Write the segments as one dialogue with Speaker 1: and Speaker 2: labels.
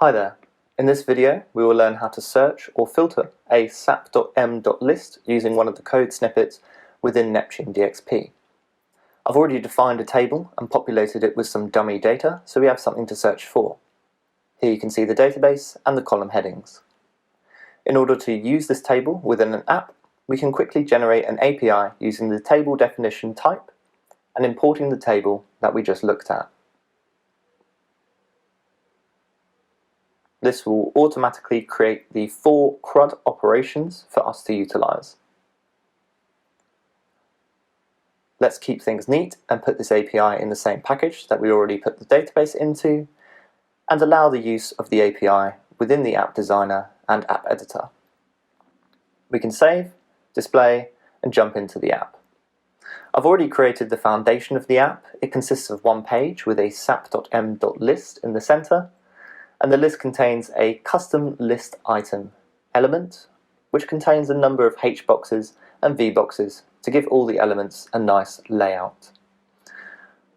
Speaker 1: Hi there. In this video we will learn how to search or filter a sap.m.list using one of the code snippets within Neptune DXP. I've already defined a table and populated it with some dummy data, so we have something to search for. Here you can see the database and the column headings. In order to use this table within an app, we can quickly generate an API using the table definition type and importing the table that we just looked at. This will automatically create the 4 CRUD operations for us to utilize. Let's keep things neat and put this API in the same package that we already put the database into, and allow the use of the API within the app designer and app editor. We can save, display, and jump into the app. I've already created the foundation of the app. It consists of one page with a sap.m.list in the center, and the list contains a custom list item element, which contains a number of H boxes and V boxes to give all the elements a nice layout.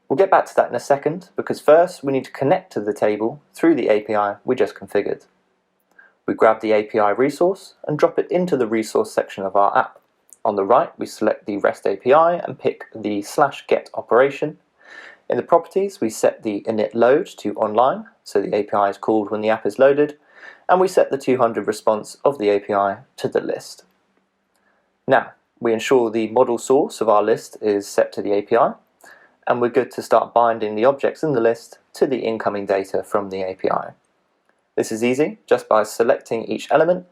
Speaker 1: We'll get back to that in a second, because first we need to connect to the table through the API we just configured. We grab the API resource and drop it into the resource section of our app. On the right we select the REST API and pick the /get operation. In the properties we set the init load to online, so the API is called when the app is loaded, and we set the 200 response of the API to the list. Now, we ensure the model source of our list is set to the API, and we're good to start binding the objects in the list to the incoming data from the API. This is easy, just by selecting each element,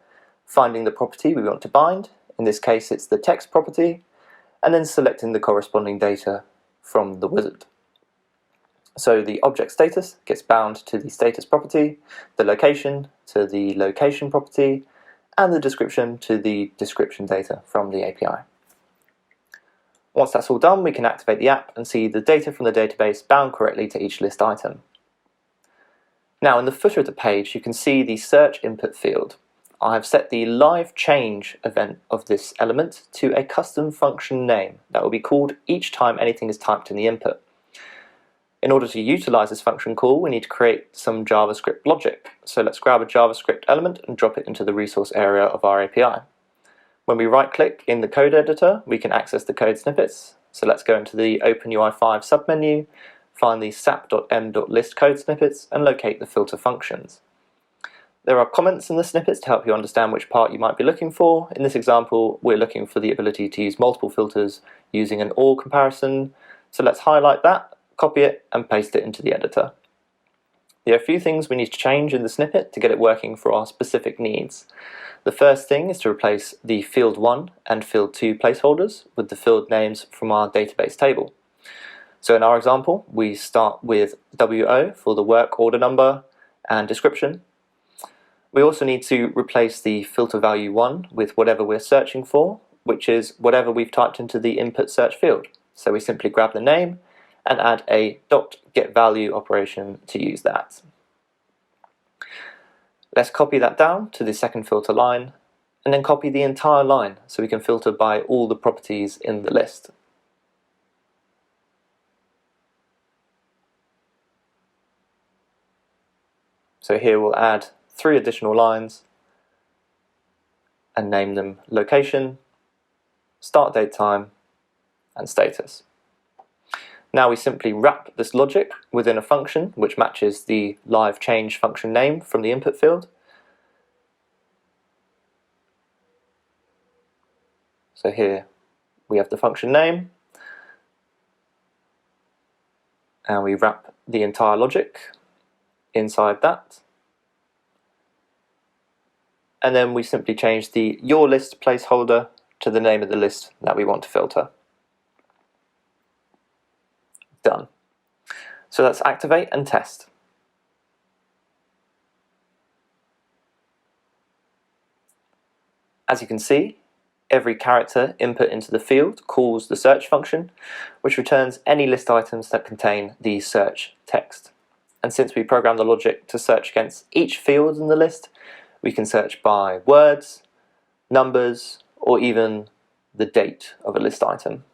Speaker 1: finding the property we want to bind, in this case it's the text property, and then selecting the corresponding data from the wizard. So the object status gets bound to the status property, the location to the location property, and the description to the description data from the API. Once that's all done, we can activate the app and see the data from the database bound correctly to each list item. Now in the footer of the page you can see the search input field. I have set the live change event of this element to a custom function name that will be called each time anything is typed in the input. In order to utilize this function call, we need to create some JavaScript logic. So let's grab a JavaScript element and drop it into the resource area of our API. When we right-click in the code editor, we can access the code snippets. So let's go into the OpenUI5 submenu, find the sap.m.list code snippets, and locate the filter functions. There are comments in the snippets to help you understand which part you might be looking for. In this example, we're looking for the ability to use multiple filters using an OR comparison. So let's highlight that, copy it, and paste it into the editor. There are a few things we need to change in the snippet to get it working for our specific needs. The first thing is to replace the field 1 and field 2 placeholders with the field names from our database table. So in our example, we start with WO for the work order number and description. We also need to replace the filter value 1 with whatever we're searching for, which is whatever we've typed into the input search field. So we simply grab the name and add a .getValue operation to use that. Let's copy that down to the second filter line, and then copy the entire line so we can filter by all the properties in the list. So here we'll add 3 additional lines and name them location, start date time, and status. Now we simply wrap this logic within a function which matches the live change function name from the input field. So here we have the function name, and we wrap the entire logic inside that. And then we simply change the yourList placeholder to the name of the list that we want to filter. Done. So let's activate and test. As you can see, every character input into the field calls the search function, which returns any list items that contain the search text. And since we programmed the logic to search against each field in the list, we can search by words, numbers, or even the date of a list item.